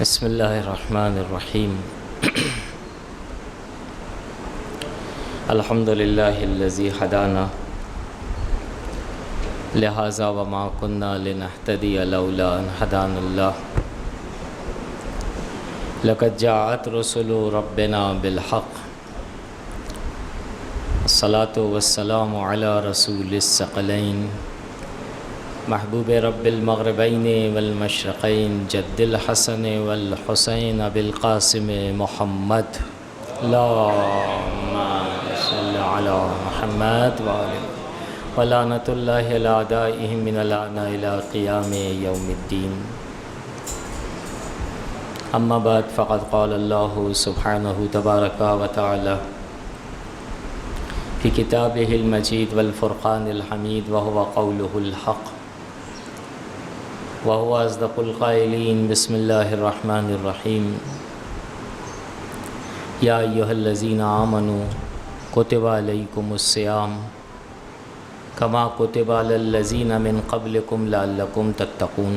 بسم اللہ الرحمن الرحیم الحمد للہ الذی ہدانا لہذا وما كنا لنہتدی لولا ان ہدانا اللہ لقد جاءت رسل ربنا بالحق الصلاة والسلام علی رسول الثقلین محبوب رب المغربین والمشرقین جد الحسن والحسین بالقاسم محمد اللہم صل علی محمد ولعنۃ اللہ علی اعدائہم من الآن الی قیام یوم الدین اما بعد فقد قال اللہ سبحانہ تبارک و تعالی فی کتابہ المجید والفرقان الحمید وهو قولہ الحق وهو أصدق القائلين بسم الله الرحمن الرحيم يا أيها الذين آمنوا كتب عليكم الصيام كما كتب على الذين من قبلكم لعلكم تتقون۔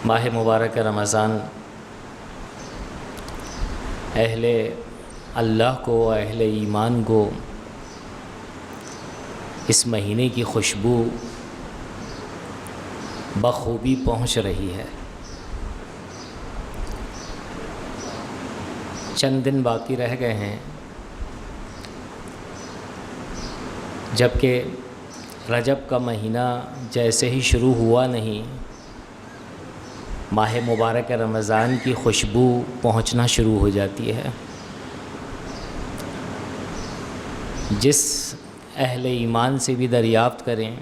ماہ مبارک رمضان اہل اللہ کو، اہل ایمان کو اس مہینے کی خوشبو بخوبی پہنچ رہی ہے۔ چند دن باقی رہ گئے ہیں، جبکہ رجب کا مہینہ جیسے ہی شروع ہوا نہیں، ماہ مبارک رمضان کی خوشبو پہنچنا شروع ہو جاتی ہے۔ جس اہل ایمان سے بھی دریافت کریں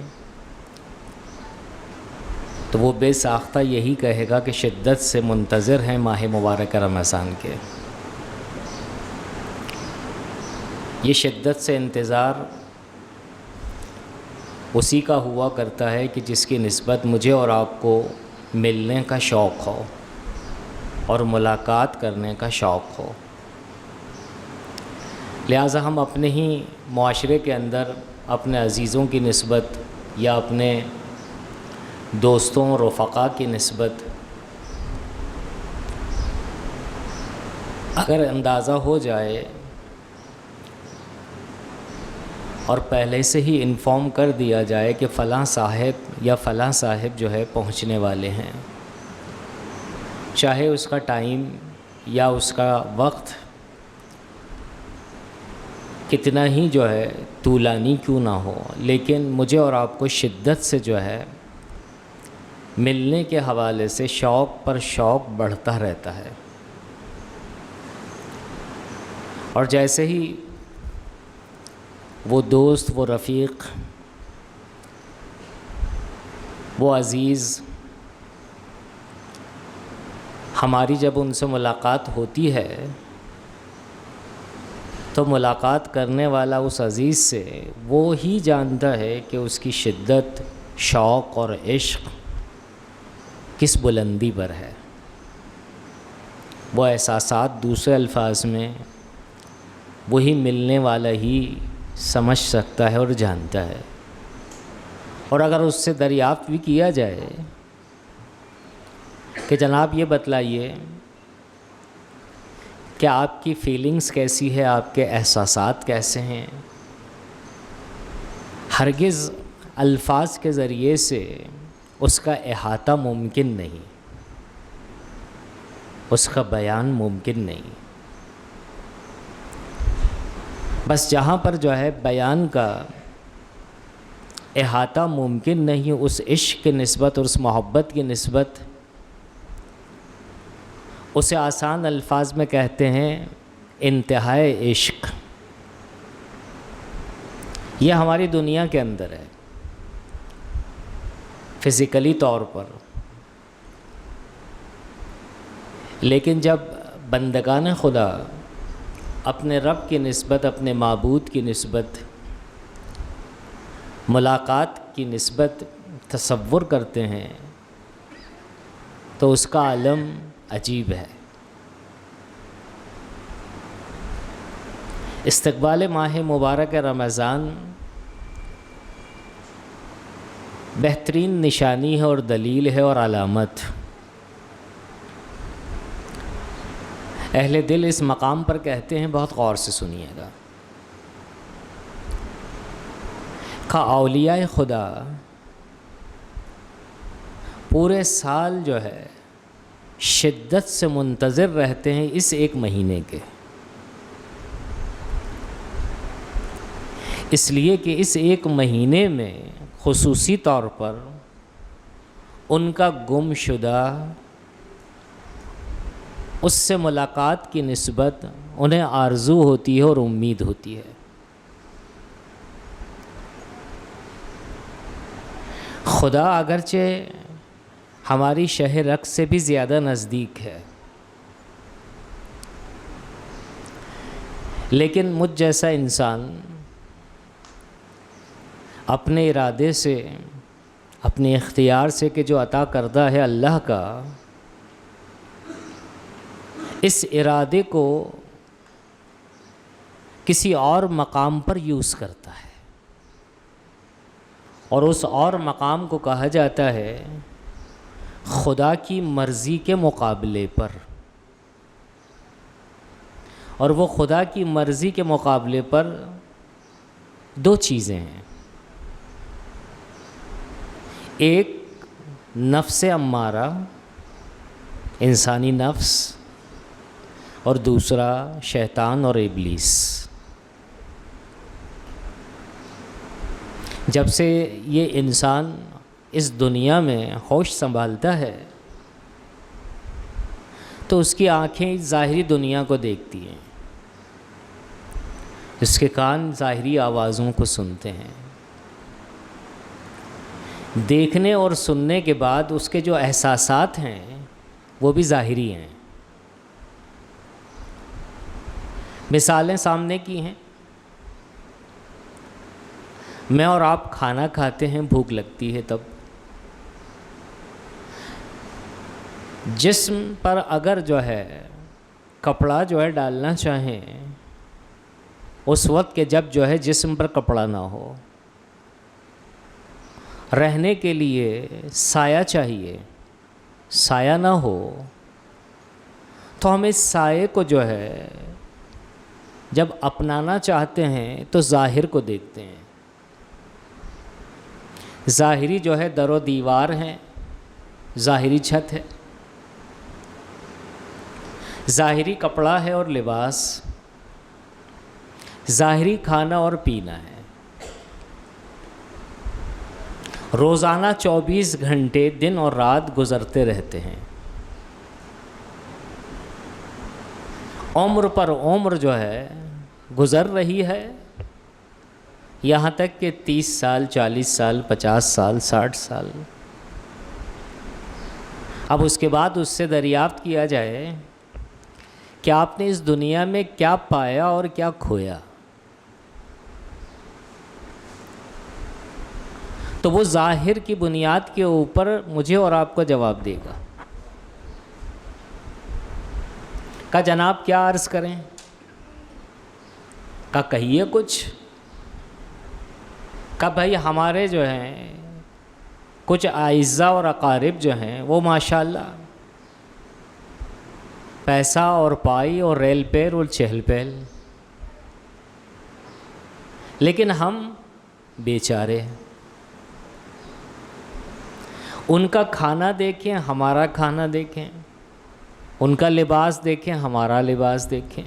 تو وہ بے ساختہ یہی کہے گا کہ شدت سے منتظر ہیں ماہ مبارک رمضان کے۔ یہ شدت سے انتظار اسی کا ہوا کرتا ہے کہ جس کی نسبت مجھے اور آپ کو ملنے کا شوق ہو اور ملاقات کرنے کا شوق ہو۔ لہٰذا ہم اپنے ہی معاشرے کے اندر اپنے عزیزوں کی نسبت یا اپنے دوستوں رفقا کی نسبت اگر اندازہ ہو جائے اور پہلے سے ہی انفارم کر دیا جائے کہ فلاں صاحب یا فلاں صاحب جو ہے پہنچنے والے ہیں، چاہے اس کا ٹائم یا اس کا وقت کتنا ہی جو ہے طولانی کیوں نہ ہو، لیکن مجھے اور آپ کو شدت سے جو ہے ملنے کے حوالے سے شوق پر شوق بڑھتا رہتا ہے۔ اور جیسے ہی وہ دوست، وہ رفیق، وہ عزیز ہماری جب ان سے ملاقات ہوتی ہے تو ملاقات کرنے والا اس عزیز سے وہ ہی جانتا ہے کہ اس کی شدت، شوق اور عشق کس بلندی پر ہے۔ وہ احساسات دوسرے الفاظ میں وہی ملنے والا ہی سمجھ سکتا ہے اور جانتا ہے۔ اور اگر اس سے دریافت بھی کیا جائے کہ جناب یہ بتلائیے کہ آپ کی فیلنگز کیسی ہے، آپ کے احساسات کیسے ہیں، ہرگز الفاظ کے ذریعے سے اس کا احاطہ ممکن نہیں، اس کا بیان ممکن نہیں۔ بس جہاں پر جو ہے بیان کا احاطہ ممکن نہیں، اس عشق کی نسبت اور اس محبت کی نسبت اسے آسان الفاظ میں کہتے ہیں انتہائی عشق۔ یہ ہماری دنیا کے اندر ہے، فزیکلی طور پر، لیکن جب بندگان خدا اپنے رب کی نسبت، اپنے معبود کی نسبت، ملاقات کی نسبت تصور کرتے ہیں تو اس کا عالم عجیب ہے۔ استقبال ماہ مبارک رمضان بہترین نشانی ہے اور دلیل ہے اور علامت۔ اہل دل اس مقام پر کہتے ہیں، بہت غور سے سنیے گا، کہ اولیاء خدا پورے سال جو ہے شدت سے منتظر رہتے ہیں اس ایک مہینے کے، اس لیے کہ اس ایک مہینے میں خصوصی طور پر ان کا گم شدہ اس سے ملاقات کی نسبت انہیں آرزو ہوتی ہے اور امید ہوتی ہے۔ خدا اگرچہ ہماری شہ رگ سے بھی زیادہ نزدیک ہے، لیکن مجھ جیسا انسان اپنے ارادے سے، اپنے اختیار سے کہ جو عطا کردہ ہے اللہ کا، اس ارادے کو کسی اور مقام پر یوز کرتا ہے، اور اس اور مقام کو کہا جاتا ہے خدا کی مرضی کے مقابلے پر۔ اور وہ خدا کی مرضی کے مقابلے پر دو چیزیں ہیں، ایک نفس امارہ، انسانی نفس، اور دوسرا شیطان اور ابلیس۔ جب سے یہ انسان اس دنیا میں ہوش سنبھالتا ہے تو اس کی آنکھیں ظاہری دنیا کو دیکھتی ہیں، اس کے کان ظاہری آوازوں کو سنتے ہیں، دیکھنے اور سننے کے بعد اس کے جو احساسات ہیں وہ بھی ظاہری ہیں۔ مثالیں سامنے کی ہیں، میں اور آپ کھانا کھاتے ہیں، بھوک لگتی ہے، تب جسم پر اگر جو ہے کپڑا جو ہے ڈالنا چاہیں، اس وقت کے جب جو ہے جسم پر کپڑا نہ ہو، رہنے کے لیے سایہ چاہیے، سایہ نہ ہو، تو ہم اس سائے کو جو ہے جب اپنانا چاہتے ہیں تو ظاہر کو دیکھتے ہیں۔ ظاہری جو ہے در و دیوار ہیں، ظاہری چھت ہے، ظاہری کپڑا ہے اور لباس، ظاہری کھانا اور پینا ہے۔ روزانہ 24 گھنٹے دن اور رات گزرتے رہتے ہیں، عمر پر عمر جو ہے گزر رہی ہے، یہاں تک کہ 30 سال، 40 سال، 50 سال، 60 سال۔ اب اس کے بعد اس سے دریافت کیا جائے کہ آپ نے اس دنیا میں کیا پایا اور کیا کھویا، تو وہ ظاہر کی بنیاد کے اوپر مجھے اور آپ کو جواب دے گا۔ کہ جناب کیا عرض کریں، کہ کہیے کچھ، کہ بھائی ہمارے جو ہیں کچھ اعزاء اور اقارب جو ہیں وہ ماشاءاللہ پیسہ اور پائی اور ریل پیر اور چہل پہل، لیکن ہم بیچارے ہیں۔ ان کا کھانا دیکھیں، ہمارا کھانا دیکھیں، ان کا لباس دیکھیں، ہمارا لباس دیکھیں۔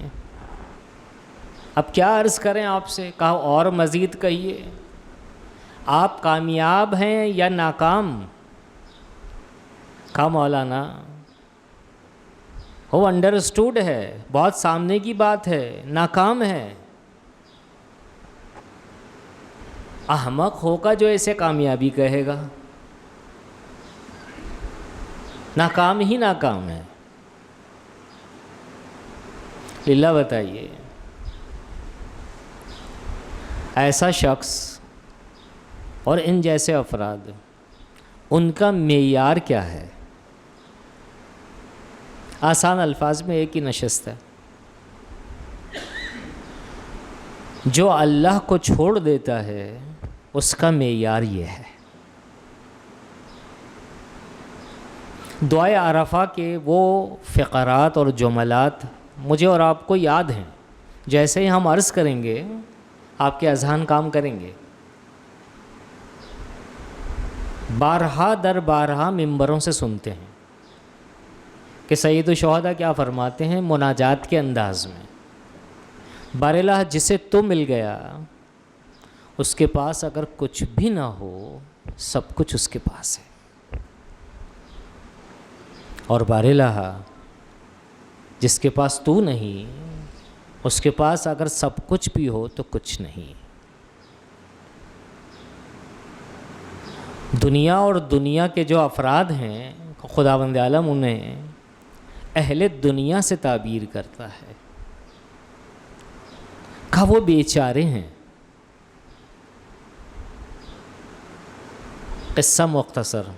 اب کیا عرض کریں آپ سے، کہا اور مزید کہیے، آپ کامیاب ہیں یا ناکام؟ کہا مولانا وہ انڈرسٹوڈ ہے، بہت سامنے کی بات ہے، ناکام ہے۔ احمق ہوگا جو اسے کامیابی کہے گا، ناکام ہی ناکام ہے۔ للہ بتائیے، ایسا شخص اور ان جیسے افراد، ان کا معیار کیا ہے؟ آسان الفاظ میں ایک ہی نشست ہے، جو اللہ کو چھوڑ دیتا ہے اس کا معیار یہ ہے۔ دعائے عرفہ کے وہ فقرات اور جملات مجھے اور آپ کو یاد ہیں، جیسے ہی ہم عرض کریں گے آپ کے اذہان کام کریں گے۔ بارہا در بارہا ممبروں سے سنتے ہیں کہ سید الشہداء کیا فرماتے ہیں مناجات کے انداز میں، بار الہ جسے تو مل گیا اس کے پاس اگر کچھ بھی نہ ہو سب کچھ اس کے پاس ہے، اور بار الہ جس کے پاس تو نہیں اس کے پاس اگر سب کچھ بھی ہو تو کچھ نہیں۔ دنیا اور دنیا کے جو افراد ہیں خداوند عالم انہیں اہل دنیا سے تعبیر کرتا ہے، کہا وہ بیچارے ہیں۔ قصہ مختصر،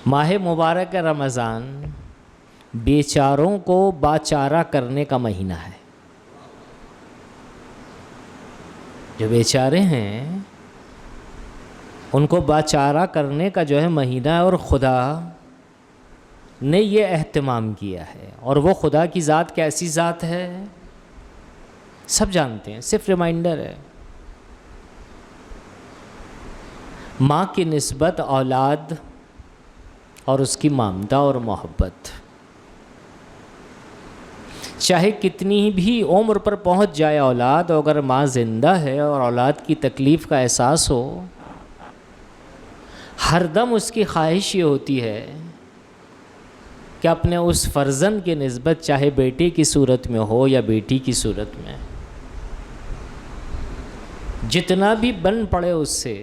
ماہ مبارک رمضان بیچاروں کو باچارہ کرنے کا مہینہ ہے۔ جو بیچارے ہیں ان کو باچارہ کرنے کا جو ہے مہینہ ہے، اور خدا نے یہ اہتمام کیا ہے۔ اور وہ خدا کی ذات کیسی ذات ہے سب جانتے ہیں، صرف ریمائنڈر ہے۔ ماں کی نسبت اولاد اور اس کی ممتا اور محبت، چاہے کتنی بھی عمر پر پہنچ جائے اولاد، اگر ماں زندہ ہے اور اولاد کی تکلیف کا احساس ہو، ہر دم اس کی خواہش یہ ہوتی ہے کہ اپنے اس فرزند کی نسبت چاہے بیٹے کی صورت میں ہو یا بیٹی کی صورت میں جتنا بھی بن پڑے اس سے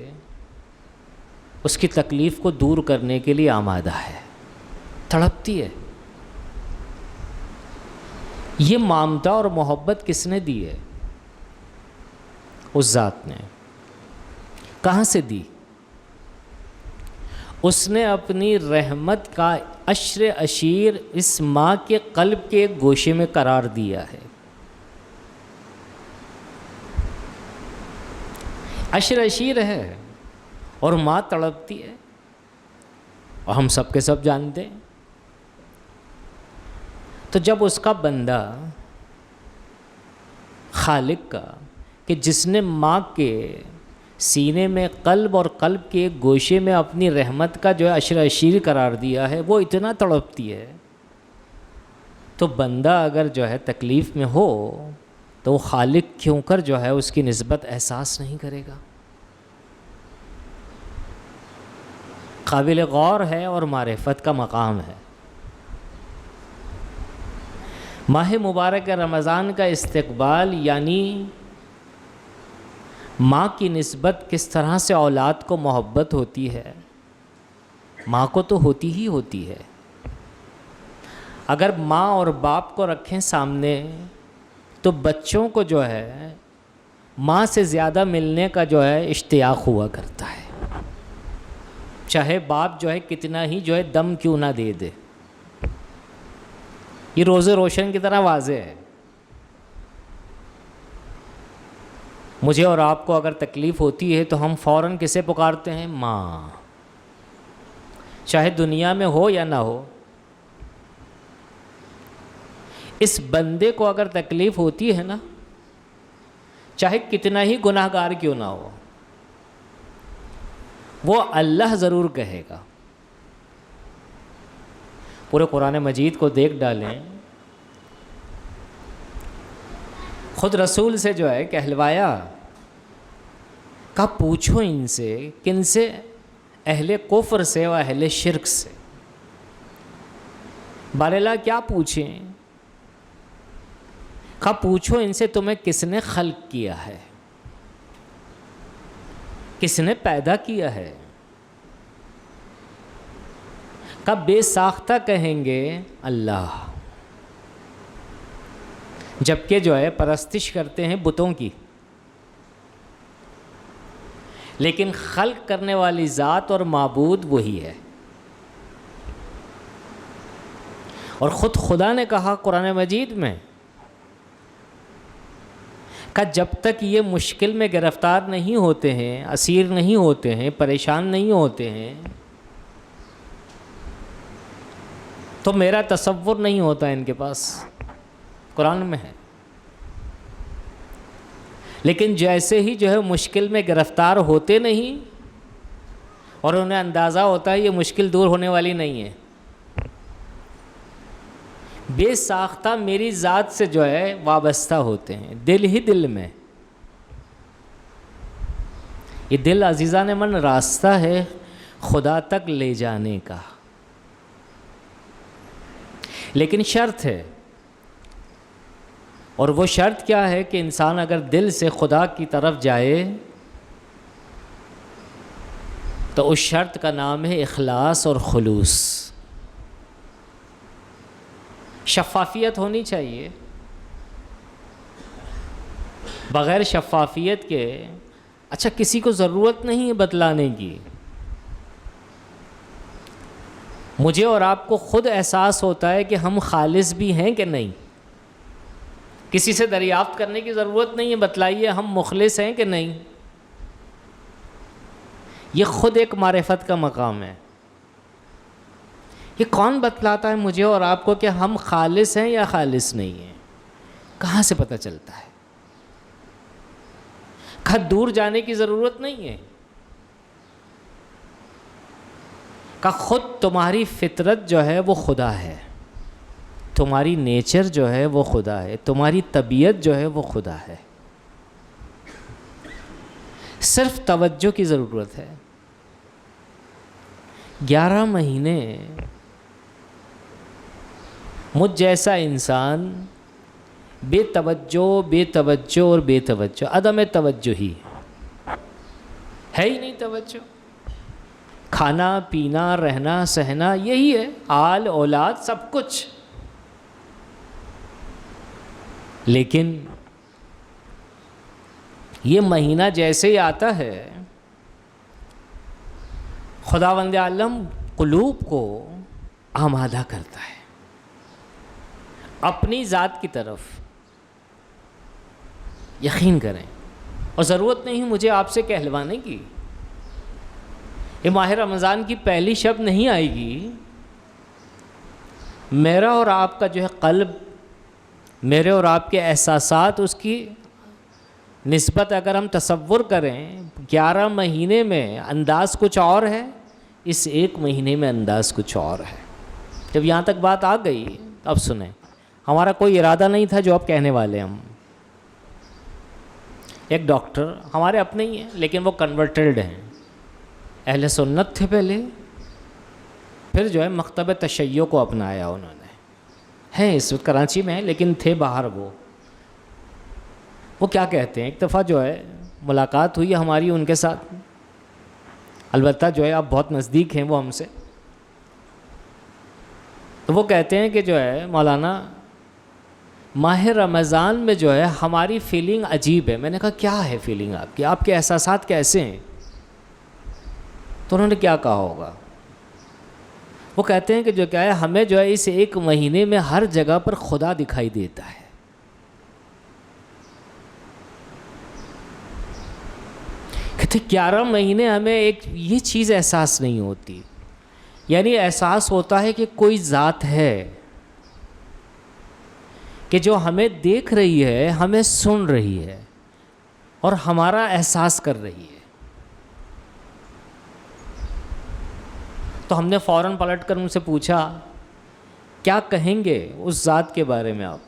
اس کی تکلیف کو دور کرنے کے لیے آمادہ ہے، تڑپتی ہے۔ یہ ممتا اور محبت کس نے دی ہے؟ اس ذات نے۔ کہاں سے دی؟ اس نے اپنی رحمت کا عشر عشیر اس ماں کے قلب کے ایک گوشے میں قرار دیا ہے۔ عشر عشیر ہے اور ماں تڑپتی ہے، اور ہم سب کے سب جانتے ہیں۔ تو جب اس کا بندہ خالق کا کہ جس نے ماں کے سینے میں قلب اور قلب کے ایک گوشے میں اپنی رحمت کا جو ہے عشر عشیر قرار دیا ہے، وہ اتنا تڑپتی ہے، تو بندہ اگر جو ہے تکلیف میں ہو تو وہ خالق کیوں کر جو ہے اس کی نسبت احساس نہیں کرے گا؟ قابل غور ہے اور معرفت کا مقام ہے۔ ماہ مبارک رمضان کا استقبال یعنی ماں کی نسبت کس طرح سے اولاد کو محبت ہوتی ہے، ماں کو تو ہوتی ہی ہوتی ہے۔ اگر ماں اور باپ کو رکھیں سامنے تو بچوں کو جو ہے ماں سے زیادہ ملنے کا جو ہے اشتیاق ہوا کرتا ہے، چاہے باپ جو ہے کتنا ہی جو ہے دم کیوں نہ دے دے۔ یہ روز روشن کی طرح واضح ہے۔ مجھے اور آپ کو اگر تکلیف ہوتی ہے تو ہم فوراً کسے پکارتے ہیں؟ ماں، چاہے دنیا میں ہو یا نہ ہو۔ اس بندے کو اگر تکلیف ہوتی ہے نا، چاہے کتنا ہی گناہ گار کیوں نہ ہو، وہ اللہ ضرور کہے گا۔ پورے قرآن مجید کو دیکھ ڈالیں، خود رسول سے جو ہے کہلوایا، کہا پوچھو ان سے، کن سے؟ اہل کفر سے و اہل شرک سے۔ باللہ کیا پوچھیں؟ کہا پوچھو ان سے تمہیں کس نے خلق کیا ہے، کس نے پیدا کیا ہے؟ کہا بے ساختہ کہیں گے اللہ، جبکہ جو ہے پرستش کرتے ہیں بتوں کی، لیکن خلق کرنے والی ذات اور معبود وہی ہے۔ اور خود خدا نے کہا قرآن مجید میں کہ جب تک یہ مشکل میں گرفتار نہیں ہوتے ہیں، اسیر نہیں ہوتے ہیں، پریشان نہیں ہوتے ہیں، تو میرا تصور نہیں ہوتا ان کے پاس، قرآن میں ہے۔ لیکن جیسے ہی جو ہے مشکل میں گرفتار ہوتے نہیں اور انہیں اندازہ ہوتا ہے یہ مشکل دور ہونے والی نہیں ہے، بے ساختہ میری ذات سے جو ہے وابستہ ہوتے ہیں، دل ہی دل میں۔ یہ دل عزیزان من راستہ ہے خدا تک لے جانے کا، لیکن شرط ہے، اور وہ شرط کیا ہے کہ انسان اگر دل سے خدا کی طرف جائے تو اس شرط کا نام ہے اخلاص اور خلوص۔ شفافیت ہونی چاہیے، بغیر شفافیت کے اچھا کسی کو ضرورت نہیں ہے بتلانے کی، مجھے اور آپ کو خود احساس ہوتا ہے کہ ہم خالص بھی ہیں کہ نہیں، کسی سے دریافت کرنے کی ضرورت نہیں ہے بتلائیے ہم مخلص ہیں کہ نہیں، یہ خود ایک معرفت کا مقام ہے۔ یہ کون بتلاتا ہے مجھے اور آپ کو کہ ہم خالص ہیں یا خالص نہیں ہیں؟ کہاں سے پتہ چلتا ہے؟ کہاں دور جانے کی ضرورت نہیں ہے، کہ خود تمہاری فطرت جو ہے وہ خدا ہے، تمہاری نیچر جو ہے وہ خدا ہے، تمہاری طبیعت جو ہے وہ خدا ہے، صرف توجہ کی ضرورت ہے۔ 11 مہینے مجھ جیسا انسان بے توجہ اور بے توجہ، عدم توجہ ہی ہے ہی نہیں، توجہ کھانا پینا رہنا سہنا یہی ہے، آل اولاد سب کچھ، لیکن یہ مہینہ جیسے ہی آتا ہے خداوند عالم قلوب کو آمادہ کرتا ہے اپنی ذات کی طرف۔ یقین کریں، اور ضرورت نہیں مجھے آپ سے کہلوانے کی، یہ ماہ رمضان کی پہلی شب نہیں آئے گی، میرا اور آپ کا جو ہے قلب، میرے اور آپ کے احساسات، اس کی نسبت اگر ہم تصور کریں 11 مہینے میں انداز کچھ اور ہے، اس 1 مہینے میں انداز کچھ اور ہے۔ جب یہاں تک بات آ گئی اب سنیں، ہمارا کوئی ارادہ نہیں تھا جو اب کہنے والے ہم۔ ایک ڈاکٹر ہمارے اپنے ہی ہیں لیکن وہ کنورٹڈ ہیں، اہل سنت تھے پہلے، پھر جو ہے مکتب تشیع کو اپنایا انہوں نے، ہیں اس وقت کراچی میں ہیں لیکن تھے باہر۔ وہ کیا کہتے ہیں، ایک دفعہ جو ہے ملاقات ہوئی ہماری ان کے ساتھ، البتہ جو ہے آپ بہت نزدیک ہیں وہ ہم سے، تو وہ کہتے ہیں کہ جو ہے مولانا ماہ رمضان میں جو ہے ہماری فیلنگ عجیب ہے۔ میں نے کہا کیا ہے فیلنگ آپ کی، آپ کے احساسات کیسے ہیں؟ تو انہوں نے کیا کہا ہوگا، وہ کہتے ہیں کہ جو کیا ہے ہمیں جو ہے اس 1 مہینے میں ہر جگہ پر خدا دکھائی دیتا ہے۔ کہتے 11 مہینے ہمیں ایک یہ چیز احساس نہیں ہوتی، یعنی احساس ہوتا ہے کہ کوئی ذات ہے کہ جو ہمیں دیکھ رہی ہے، ہمیں سن رہی ہے اور ہمارا احساس کر رہی ہے۔ تو ہم نے فوراً پلٹ کر ان سے پوچھا کیا کہیں گے اس ذات کے بارے میں آپ؟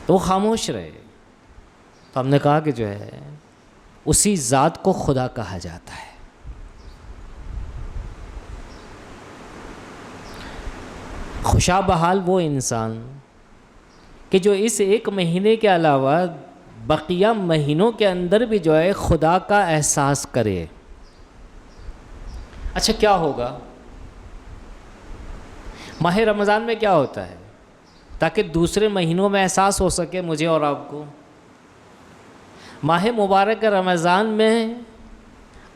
تو وہ خاموش رہے۔ تو ہم نے کہا کہ جو ہے اسی ذات کو خدا کہا جاتا ہے۔ خوشا بحال وہ انسان کہ جو اس 1 مہینے کے علاوہ بقیہ مہینوں کے اندر بھی جو ہے خدا کا احساس کرے۔ اچھا کیا ہوگا ماہ رمضان میں، کیا ہوتا ہے تاکہ دوسرے مہینوں میں احساس ہو سکے مجھے اور آپ کو؟ ماہ مبارک رمضان میں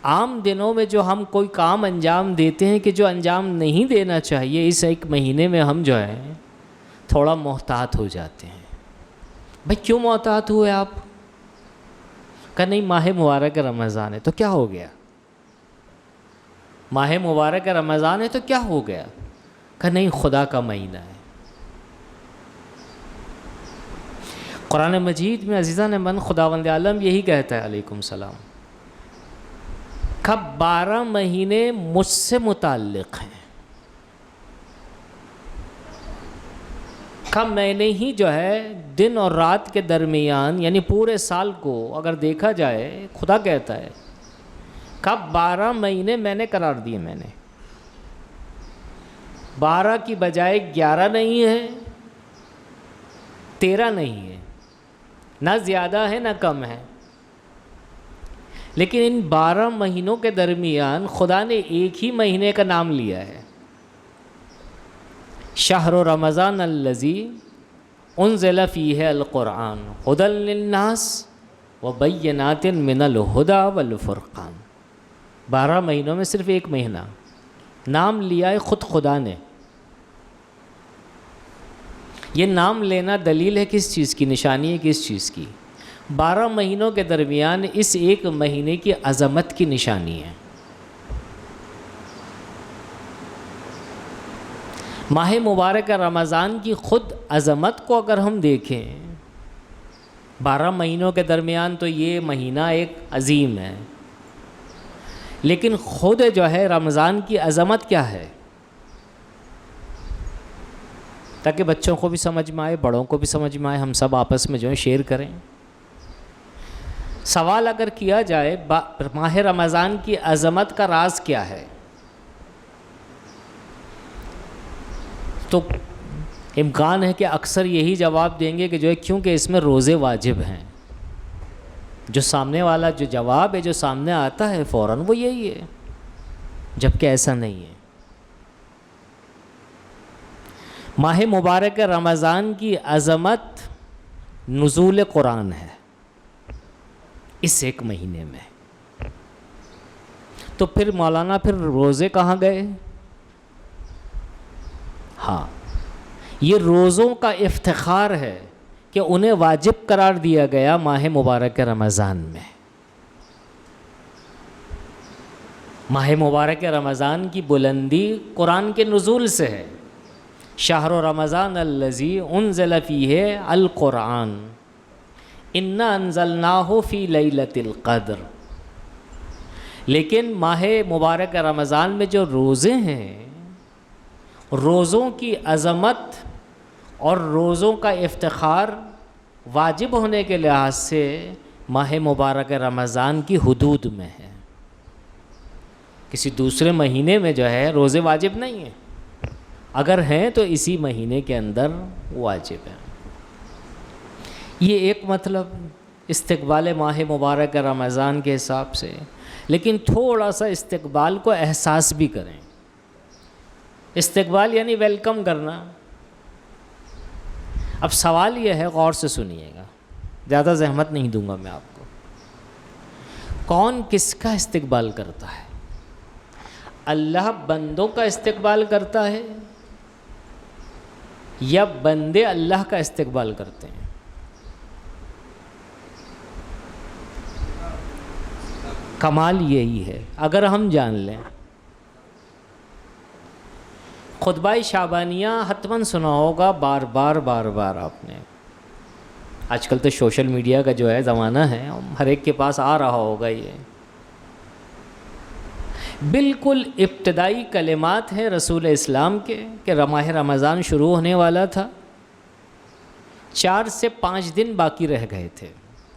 عام دنوں میں جو ہم کوئی کام انجام دیتے ہیں کہ جو انجام نہیں دینا چاہیے، اس 1 مہینے میں ہم جو ہے تھوڑا محتاط ہو جاتے ہیں۔ بھائی کیوں محتاط ہوئے آپ؟ کہ نہیں ماہ مبارک رمضان ہے تو کیا ہو گیا؟ ماہ مبارک رمضان ہے تو کیا ہو گیا؟ کہ نہیں، خدا کا مہینہ ہے۔ قرآن مجید میں عزیزان من خداوند عالم یہی کہتا ہے، علیکم السلام، کہ 12 مہینے مجھ سے متعلق ہیں، کہ میں نے ہی جو ہے دن اور رات کے درمیان، یعنی پورے سال کو اگر دیکھا جائے، خدا کہتا ہے کہ 12 مہینے میں نے قرار دیے، میں نے 12 کی بجائے 11 نہیں ہے، 13 نہیں ہے، نہ زیادہ ہے نہ کم ہے، لیکن ان 12 مہینوں کے درمیان خدا نے ایک ہی مہینے کا نام لیا ہے، شہر رمضان الذی انزل فیہ القرآن ھدی للناس وبینات من الھدی والفرقان۔ 12 مہینوں میں صرف ایک مہینہ نام لیا ہے خود خدا نے۔ یہ نام لینا دلیل ہے کس چیز کی؟ نشانی ہے کس چیز کی؟ 12 مہینوں کے درمیان اس ایک مہینے کی عظمت کی نشانی ہے۔ ماہ مبارک رمضان کی خود عظمت کو اگر ہم دیکھیں، 12 مہینوں کے درمیان تو یہ مہینہ ایک عظیم ہے، لیکن خود جو ہے رمضان کی عظمت کیا ہے؟ تاکہ بچوں کو بھی سمجھ میں آئے، بڑوں کو بھی سمجھ میں آئے، ہم سب آپس میں جو ہے شیئر کریں۔ سوال اگر کیا جائے ماہ رمضان کی عظمت کا راز کیا ہے، تو امکان ہے کہ اکثر یہی جواب دیں گے کہ جو ہے کیونکہ اس میں روزے واجب ہیں۔ جو سامنے والا جو جواب ہے جو سامنے آتا ہے فوراً وہ یہی ہے، جبکہ ایسا نہیں ہے۔ ماہ مبارک رمضان کی عظمت نزول قرآن ہے اس ایک مہینے میں۔ تو پھر مولانا پھر روزے کہاں گئے؟ ہاں، یہ روزوں کا افتخار ہے کہ انہیں واجب قرار دیا گیا ماہ مبارک رمضان میں۔ ماہ مبارک رمضان کی بلندی قرآن کے نزول سے ہے۔ شہر رمضان الذی انزل فیہ القرآن انا انزلناہ فی لیلۃ القدر۔ لیکن ماہ مبارک رمضان میں جو روزے ہیں، روزوں کی عظمت اور روزوں کا افتخار واجب ہونے کے لحاظ سے ماہ مبارک رمضان کی حدود میں ہے۔ کسی دوسرے مہینے میں جو ہے روزے واجب نہیں ہیں، اگر ہیں تو اسی مہینے کے اندر واجب ہے۔ یہ ایک مطلب استقبال ماہ مبارک رمضان کے حساب سے، لیکن تھوڑا سا استقبال کو احساس بھی کریں۔ استقبال یعنی ویلکم کرنا۔ اب سوال یہ ہے، غور سے سنیے گا، زیادہ زحمت نہیں دوں گا میں آپ کو۔ کون کس کا استقبال کرتا ہے؟ اللہ بندوں کا استقبال کرتا ہے یا بندے اللہ کا استقبال کرتے ہیں؟ کمال یہی ہے، اگر ہم جان لیں۔ خطبہ شعبانیہ حتماً سنا ہوگا، بار بار آپ نے۔ آج کل تو سوشل میڈیا کا جو ہے زمانہ ہے، ہر ایک کے پاس آ رہا ہوگا یہ۔ بالکل ابتدائی کلمات ہیں رسول اسلام کے کہ ماہ رمضان شروع ہونے والا تھا، 4 سے 5 دن باقی رہ گئے تھے۔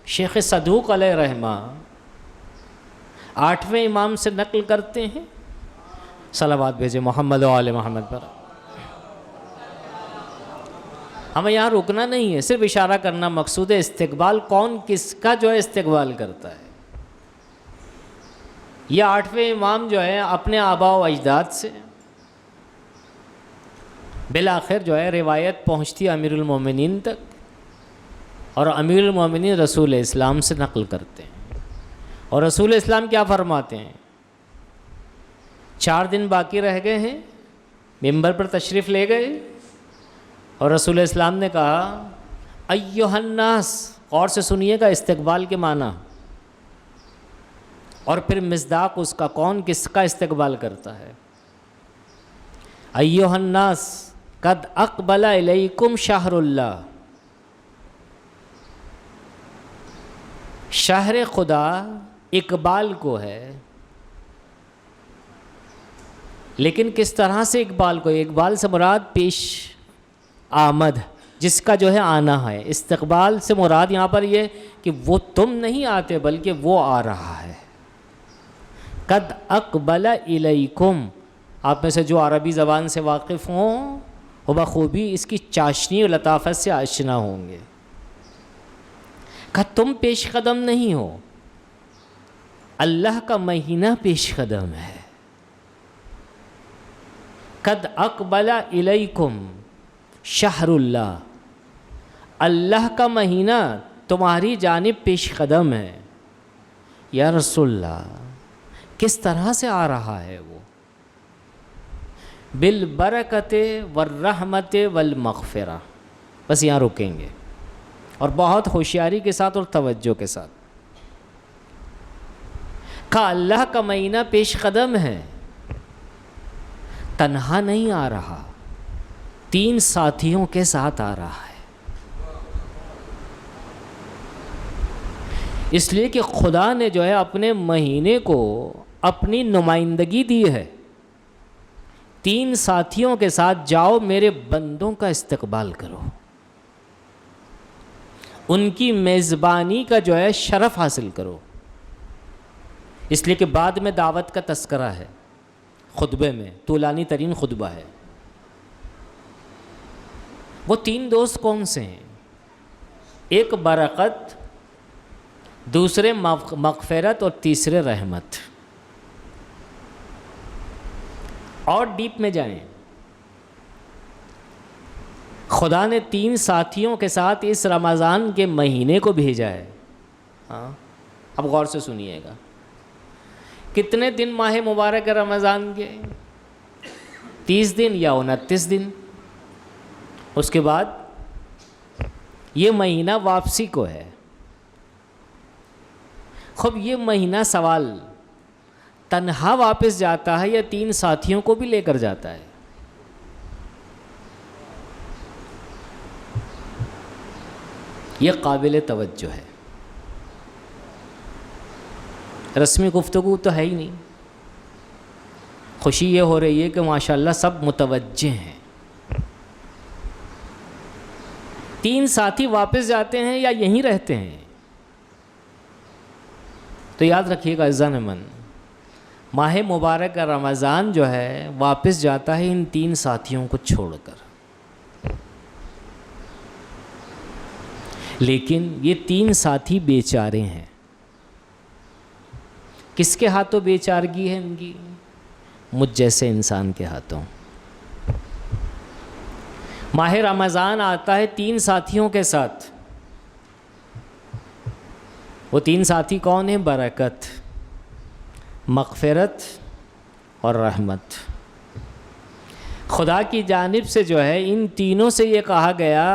شیخ صدوق علیہ رحمہ 8ویں امام سے نقل کرتے ہیں، صلوات بھیجے محمد و آل محمد پر۔ ہمیں یہاں رکنا نہیں ہے، صرف اشارہ کرنا مقصود ہے۔ استقبال کون کس کا جو ہے استقبال کرتا ہے؟ یہ 8ویں امام جو ہے اپنے آباء و اجداد سے، بالآخر جو ہے روایت پہنچتی امیر المومنین تک، اور امیر المومنین رسول اسلام سے نقل کرتے ہیں۔ اور رسول اسلام کیا فرماتے ہیں؟ 4 دن باقی رہ گئے ہیں، ممبر پر تشریف لے گئے، اور رسول اسلام نے کہا ایھا الناس، غور سے سنیے گا استقبال کے معنی، اور پھر مصداق اس کا کون کس کا استقبال کرتا ہے؟ ایھا الناس قد اقبل الیکم شہر اللہ، شہر خدا اقبال کو ہے، لیکن کس طرح سے اقبال کو؟ اقبال سے مراد پیش آمد، جس کا جو ہے آنا ہے۔ استقبال سے مراد یہاں پر یہ کہ وہ تم نہیں آتے بلکہ وہ آ رہا ہے۔ قد اقبل الیکم، آپ میں سے جو عربی زبان سے واقف ہوں وہ بخوبی اس کی چاشنی و لطافت سے آشنا ہوں گے کہ تم پیش قدم نہیں ہو، اللہ کا مہینہ پیش قدم ہے۔ قد اقبل الیکم شہر اللہ، اللہ کا مہینہ تمہاری جانب پیش قدم ہے۔ یا رسول اللہ، کس طرح سے آ رہا ہے وہ؟ بالبرکت والرحمت والمغفرہ۔ بس یہاں رکیں گے، اور بہت ہوشیاری کے ساتھ اور توجہ کے ساتھ۔ کہ اللہ کا مہینہ پیش قدم ہے، تنہا نہیں آ رہا، 3 ساتھیوں کے ساتھ آ رہا ہے۔ اس لیے کہ خدا نے جو ہے اپنے مہینے کو اپنی نمائندگی دی ہے۔ 3 ساتھیوں کے ساتھ جاؤ، میرے بندوں کا استقبال کرو، ان کی میزبانی کا جو ہے شرف حاصل کرو۔ اس لیے کہ بعد میں دعوت کا تذکرہ ہے، خطبے میں طولانی ترین خطبہ ہے۔ وہ 3 دوست کون سے ہیں؟ ایک برکت، دوسرے مغفرت، اور تیسرے رحمت۔ اور ڈیپ میں جائیں، خدا نے 3 ساتھیوں کے ساتھ اس رمضان کے مہینے کو بھیجا ہے۔ ہاں، اب غور سے سنیے گا، کتنے دن ماہ مبارک رمضان کے؟ 30 دن یا 29 دن۔ اس کے بعد یہ مہینہ واپسی کو ہے۔ خب یہ مہینہ سوال تنہا واپس جاتا ہے یا 3 ساتھیوں کو بھی لے کر جاتا ہے؟ یہ قابل توجہ ہے۔ رسمی گفتگو تو ہے ہی نہیں، خوشی یہ ہو رہی ہے کہ ماشاءاللہ سب متوجہ ہیں۔ 3 ساتھی واپس جاتے ہیں یا یہیں رہتے ہیں؟ تو یاد رکھیے گا عزیزان من، ماہ مبارک رمضان جو ہے واپس جاتا ہے ان 3 ساتھیوں کو چھوڑ کر، لیکن یہ 3 ساتھی بیچارے ہیں۔ کس کے ہاتھوں بیچارگی ہے ان کی؟ مجھ جیسے انسان کے ہاتھوں۔ ماہ رمضان آتا ہے 3 ساتھیوں کے ساتھ۔ وہ 3 ساتھی کون ہیں؟ برکت، مغفرت اور رحمت۔ خدا کی جانب سے جو ہے ان تینوں سے یہ کہا گیا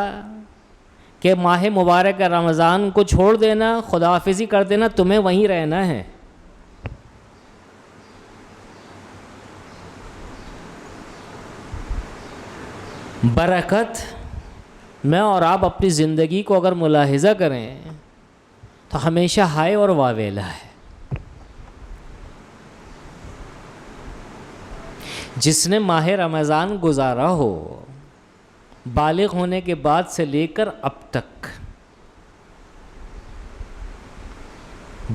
کہ ماہ مبارک رمضان کو چھوڑ دینا، خدا حافظی کر دینا، تمہیں وہیں رہنا ہے۔ برکت، میں اور آپ اپنی زندگی کو اگر ملاحظہ کریں تو ہمیشہ ہائے اور واویلا ہے۔ جس نے ماہ رمضان گزارا ہو بالغ ہونے کے بعد سے لے کر اب تک،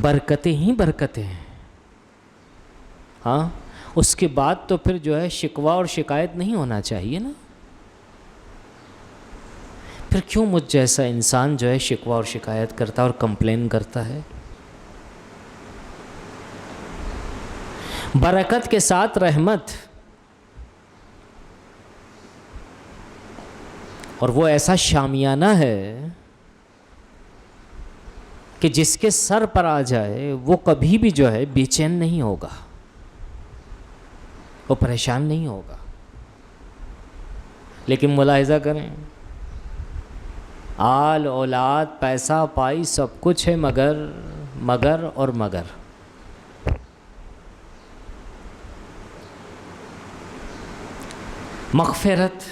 برکتیں ہی برکتیں ہیں۔ ہاں، اس کے بعد تو پھر جو ہے شکوہ اور شکایت نہیں ہونا چاہیے نا۔ پھر کیوں مجھ جیسا انسان جو ہے شکوہ اور شکایت کرتا ہے اور کمپلین کرتا ہے؟ برکت کے ساتھ رحمت، اور وہ ایسا شامیانہ ہے کہ جس کے سر پر آ جائے وہ کبھی بھی جو ہے بے چین نہیں ہوگا، وہ پریشان نہیں ہوگا۔ لیکن ملاحظہ کریں، آل اولاد پیسہ پائی سب کچھ ہے، مگر اور مگر مغفرت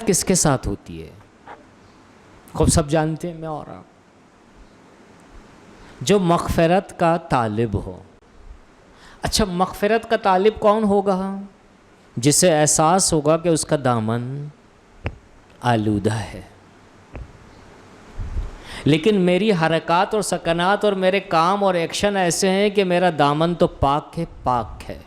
کس کے ساتھ ہوتی ہے؟ خوب سب جانتے ہیں، میں اور آپ، جو مغفرت کا طالب ہو۔ اچھا، مغفرت کا طالب کون ہوگا؟ جسے احساس ہوگا کہ اس کا دامن آلودہ ہے، لیکن میری حرکات اور سکنات اور میرے کام اور ایکشن ایسے ہیں کہ میرا دامن تو پاک ہے، پاک ہے۔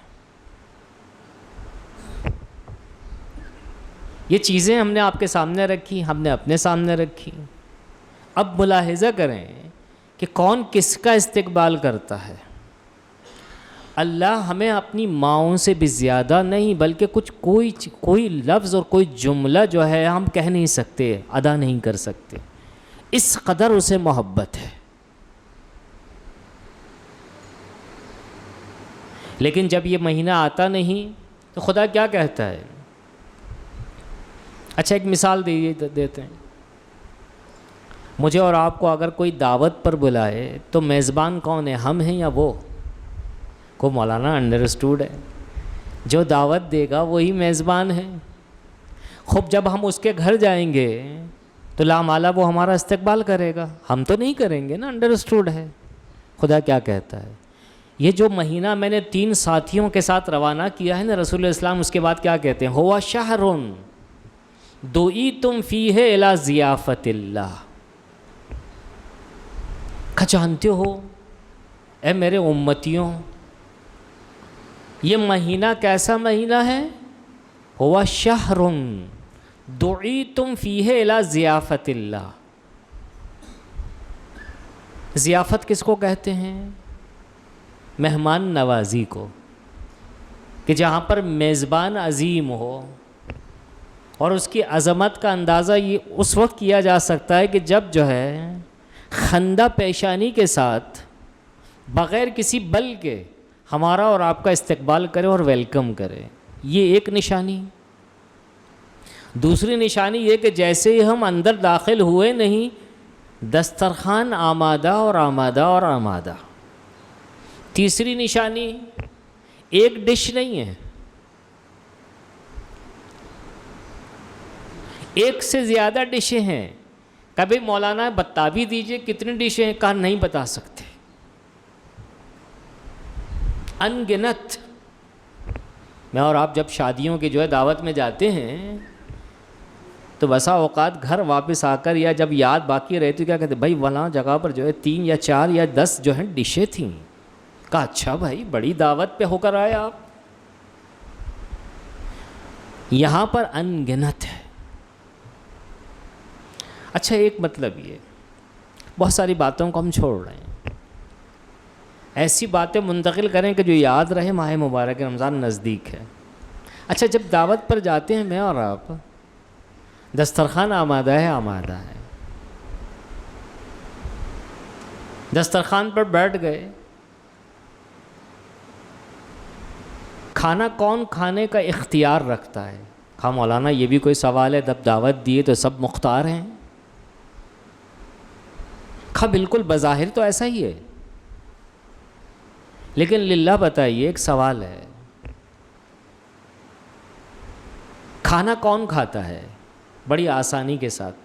یہ چیزیں ہم نے آپ کے سامنے رکھی، ہم نے اپنے سامنے رکھی۔ اب ملاحظہ کریں کہ کون کس کا استقبال کرتا ہے۔ اللہ ہمیں اپنی ماؤں سے بھی زیادہ نہیں، بلکہ کوئی لفظ اور کوئی جملہ جو ہے ہم کہہ نہیں سکتے، ادا نہیں کر سکتے، اس قدر اسے محبت ہے۔ لیکن جب یہ مہینہ آتا نہیں تو خدا کیا کہتا ہے؟ اچھا، ایک مثال دیتے ہیں۔ مجھے اور آپ کو اگر کوئی دعوت پر بلائے تو میزبان کون ہے؟ ہم ہیں یا وہ؟ کو مولانا انڈرسٹوڈ ہے، جو دعوت دے گا وہی میزبان ہے۔ خوب جب ہم اس کے گھر جائیں گے تو لامالا وہ ہمارا استقبال کرے گا، ہم تو نہیں کریں گے نا، انڈرسٹوڈ ہے۔ خدا کیا کہتا ہے؟ یہ جو مہینہ میں نے 3 ساتھیوں کے ساتھ روانہ کیا ہے نا، رسول اسلام اس کے بعد کیا کہتے ہیں؟ ہوا شہر دعیتم فیہ الی ضیافت اللہ۔ کیا جانتے ہو اے میرے امتیوں، یہ مہینہ کیسا مہینہ ہے؟ ہوا شہر دعیتم فیہ الی ضیافت اللہ۔ ضیافت کس کو کہتے ہیں؟ مہمان نوازی کو، کہ جہاں پر میزبان عظیم ہو، اور اس کی عظمت کا اندازہ یہ اس وقت کیا جا سکتا ہے کہ جب جو ہے خندہ پیشانی کے ساتھ بغیر کسی بل کے ہمارا اور آپ کا استقبال کرے اور ویلکم کرے۔ یہ ایک نشانی۔ دوسری نشانی یہ کہ جیسے ہی ہم اندر داخل ہوئے نہیں، دسترخوان آمادہ اور آمادہ اور آمادہ۔ تیسری نشانی، ایک ڈش نہیں ہے، ایک سے زیادہ ڈشیں ہیں۔ کبھی مولانا بتا بھی دیجئے کتنی ڈشیں ہیں؟ کہا نہیں بتا سکتے، ان گنت۔ میں اور آپ جب شادیوں کی جو ہے دعوت میں جاتے ہیں تو بسا اوقات گھر واپس آ کر یا جب یاد باقی رہتی کیا کہتے ہیں؟ بھائی فلاں جگہ پر جو ہے 3 یا 4 یا 10 جو ہیں ڈشیں تھیں۔ کہا اچھا بھائی، بڑی دعوت پہ ہو کر آئے آپ۔ یہاں پر ان گنت ہے۔ اچھا، ایک مطلب یہ، بہت ساری باتوں کو ہم چھوڑ رہے ہیں، ایسی باتیں منتقل کریں کہ جو یاد رہے۔ ماہ مبارک رمضان نزدیک ہے۔ اچھا، جب دعوت پر جاتے ہیں میں اور آپ، دسترخوان آمادہ ہے، آمادہ ہے، دسترخوان پر بیٹھ گئے، کھانا کون کھانے کا اختیار رکھتا ہے؟ ہاں مولانا یہ بھی کوئی سوال ہے، جب دعوت دیے تو سب مختار ہیں؟ ہاں بالکل، بظاہر تو ایسا ہی ہے، لیکن للہ بتائیے ایک سوال ہے، کھانا کون کھاتا ہے بڑی آسانی کے ساتھ،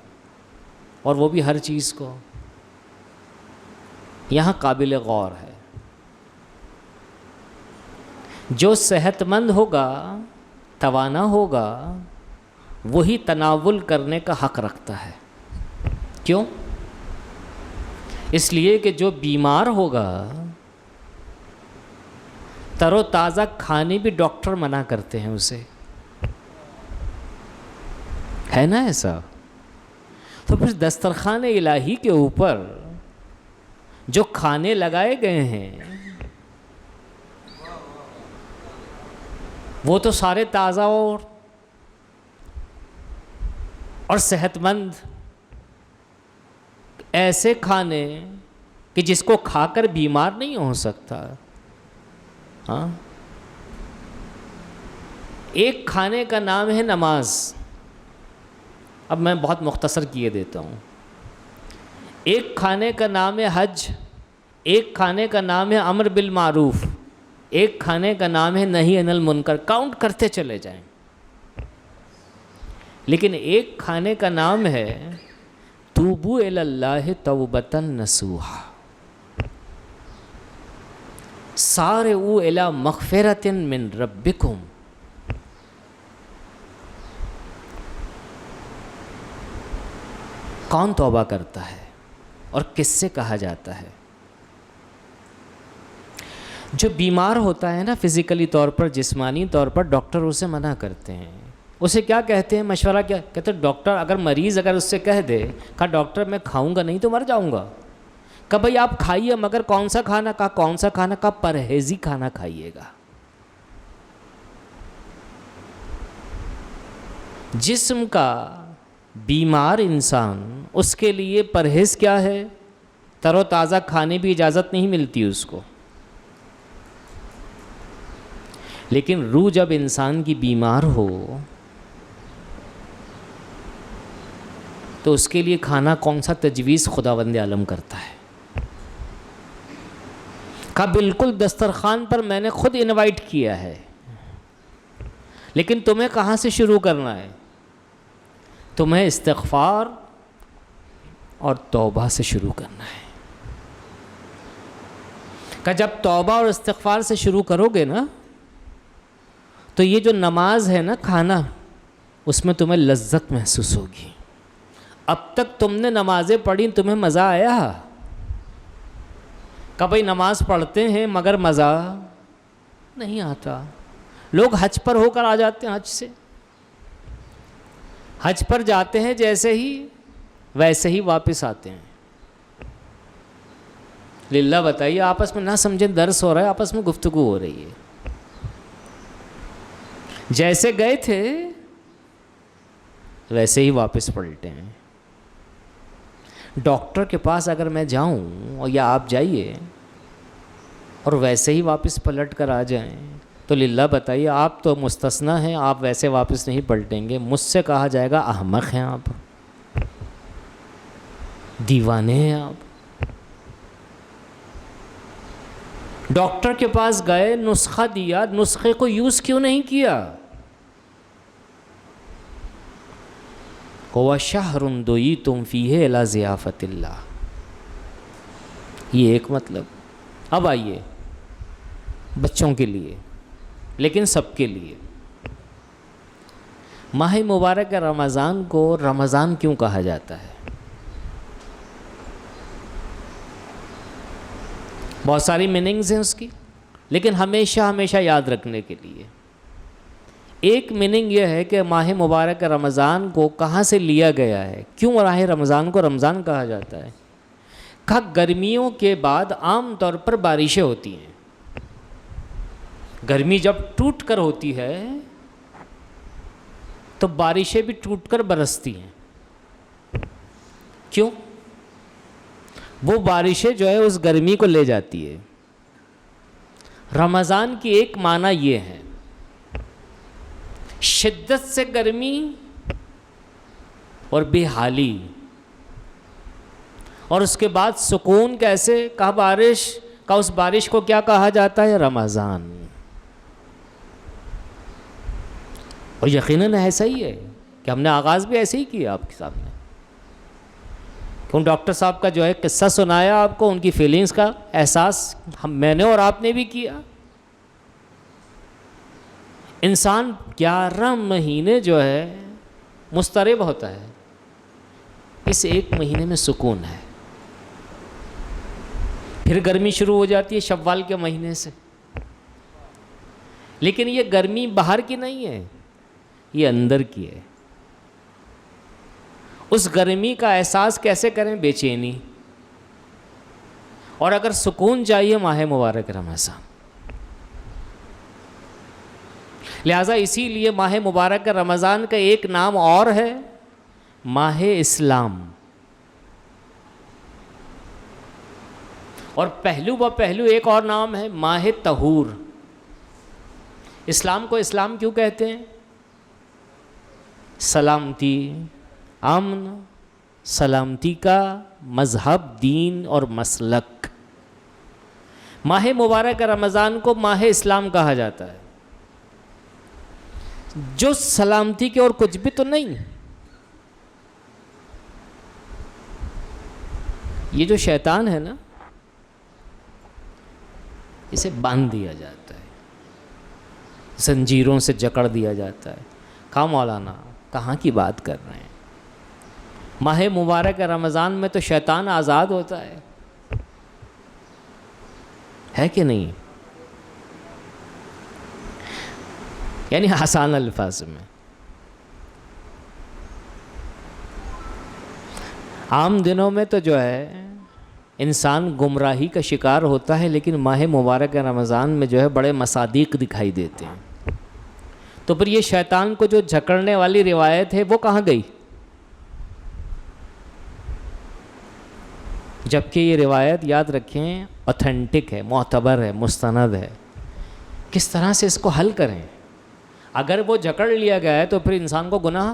اور وہ بھی ہر چیز کو؟ یہاں قابل غور ہے، جو صحت مند ہوگا، توانا ہوگا، وہی تناول کرنے کا حق رکھتا ہے۔ کیوں؟ اس لیے کہ جو بیمار ہوگا، تر و تازہ کھانے بھی ڈاکٹر منع کرتے ہیں اسے، ہے نا ایسا؟ تو پھر دسترخوان الہی کے اوپر جو کھانے لگائے گئے ہیں وہ تو سارے تازہ اور صحت مند، ایسے کھانے کہ جس کو کھا کر بیمار نہیں ہو سکتا۔ ہاں، ایک کھانے کا نام ہے نماز، اب میں بہت مختصر کیے دیتا ہوں۔ ایک کھانے کا نام ہے حج، ایک کھانے کا نام ہے امر بالمعروف، ایک کھانے کا نام ہے نہی عن المنکر، کاؤنٹ کرتے چلے جائیں، لیکن ایک کھانے کا نام ہے توبو الی اللہ توبۃ نصوحا، سارعوا الی مغفرۃ من ربکم۔ کون توبہ کرتا ہے اور کس سے کہا جاتا ہے؟ جو بیمار ہوتا ہے نا فزیکلی طور پر، جسمانی طور پر، ڈاکٹر اسے منع کرتے ہیں، اسے کیا کہتے ہیں، مشورہ کیا کہتے ہیں؟ ڈاکٹر اگر مریض اگر اس سے کہہ دے، کہا ڈاکٹر میں کھاؤں گا نہیں تو مر جاؤں گا، کہا بھائی آپ کھائیے مگر کون سا کھانا، کہا کون سا کھانا، کہا پرہیزی کھانا کھائیے گا۔ جسم کا بیمار انسان، اس کے لیے پرہیز کیا ہے؟ تر و تازہ کھانے بھی اجازت نہیں ملتی اس کو، لیکن روح جب انسان کی بیمار ہو تو اس کے لیے کھانا کون سا تجویز خداوند عالم کرتا ہے؟ کہا بالکل دسترخوان پر میں نے خود انوائٹ کیا ہے، لیکن تمہیں کہاں سے شروع کرنا ہے؟ تمہیں استغفار اور توبہ سے شروع کرنا ہے۔ کہ جب توبہ اور استغفار سے شروع کرو گے نا تو یہ جو نماز ہے نا، کھانا، اس میں تمہیں لذت محسوس ہوگی۔ اب تک تم نے نمازیں پڑھی، تمہیں مزہ آیا؟ کہ بھائی نماز پڑھتے ہیں مگر مزہ نہیں آتا۔ لوگ حج پر ہو کر آ جاتے ہیں، حج سے حج پر جاتے ہیں جیسے ہی ویسے ہی واپس آتے ہیں۔ للہ بتائیے، آپس میں نہ سمجھیں، درس ہو رہا ہے، آپس میں گفتگو ہو رہی ہے، جیسے گئے تھے ویسے ہی واپس پلٹے ہیں۔ ڈاکٹر کے پاس اگر میں جاؤں اور یا آپ جائیے اور ویسے ہی واپس پلٹ کر آ جائیں تو للہ بتائیے، آپ تو مستثنیٰ ہیں، آپ ویسے واپس نہیں پلٹیں گے، مجھ سے کہا جائے گا احمق ہیں آپ، دیوانے ہیں آپ۔ ڈاکٹر کے پاس گئے، نسخہ دیا، نسخے کو یوز کیوں نہیں کیا؟ هو شہر دعیتم فیہ الی ضیافۃ اللہ، یہ ایک مطلب۔ اب آئیے بچوں کے لیے، لیکن سب کے لیے، ماہ مبارک رمضان کو رمضان کیوں کہا جاتا ہے؟ بہت ساری میننگز ہیں اس کی، لیکن ہمیشہ یاد رکھنے کے لیے ایک میننگ یہ ہے کہ ماہ مبارک رمضان کو کہاں سے لیا گیا ہے، کیوں ماہ رمضان کو رمضان کہا جاتا ہے؟ کہا گرمیوں کے بعد عام طور پر بارشیں ہوتی ہیں، گرمی جب ٹوٹ کر ہوتی ہے تو بارشیں بھی ٹوٹ کر برستی ہیں۔ کیوں؟ وہ بارشیں جو ہے اس گرمی کو لے جاتی ہے۔ رمضان کی ایک معنی یہ ہے، شدت سے گرمی اور بے حالی، اور اس کے بعد سکون کیسے؟ کہا بارش، کہا اس بارش کو کیا کہا جاتا ہے؟ رمضان۔ اور یقیناً ایسا ہی ہے کہ ہم نے آغاز بھی ایسے ہی کیا آپ کے سامنے، کہ ان ڈاکٹر صاحب کا جو ہے قصہ سنایا آپ کو، ان کی فیلنگز کا احساس میں نے اور آپ نے بھی کیا۔ انسان 11 مہینے جو ہے مضطرب ہوتا ہے، اس ایک مہینے میں سکون ہے، پھر گرمی شروع ہو جاتی ہے شوال کے مہینے سے۔ لیکن یہ گرمی باہر کی نہیں ہے، یہ اندر کی ہے۔ اس گرمی کا احساس کیسے کریں؟ بے چینی، اور اگر سکون چاہیے ماہ مبارک رمضان۔ لہٰذا اسی لیے ماہ مبارک رمضان کا ایک نام اور ہے، ماہ اسلام، اور پہلو ایک اور نام ہے ماہ طہور۔ اسلام کو اسلام کیوں کہتے ہیں؟ سلامتی، امن، سلامتی کا مذہب، دین اور مسلک۔ ماہ مبارک رمضان کو ماہ اسلام کہا جاتا ہے، جو سلامتی کے اور کچھ بھی تو نہیں. یہ جو شیطان ہے نا، اسے باندھ دیا جاتا ہے، زنجیروں سے جکڑ دیا جاتا ہے. کہاں مولانا کہاں کی بات کر رہے ہیں؟ ماہ مبارک رمضان میں تو شیطان آزاد ہوتا ہے کہ نہیں؟ یعنی آسان الفاظ میں، عام دنوں میں تو جو ہے انسان گمراہی کا شکار ہوتا ہے، لیکن ماہ مبارک رمضان میں جو ہے بڑے مصادیق دکھائی دیتے ہیں. تو پھر یہ شیطان کو جو جھکڑنے والی روایت ہے وہ کہاں گئی؟ جبکہ یہ روایت یاد رکھیں اوتھینٹک ہے، معتبر ہے، مستند ہے. کس طرح سے اس کو حل کریں؟ اگر وہ جکڑ لیا گیا ہے تو پھر انسان کو گناہ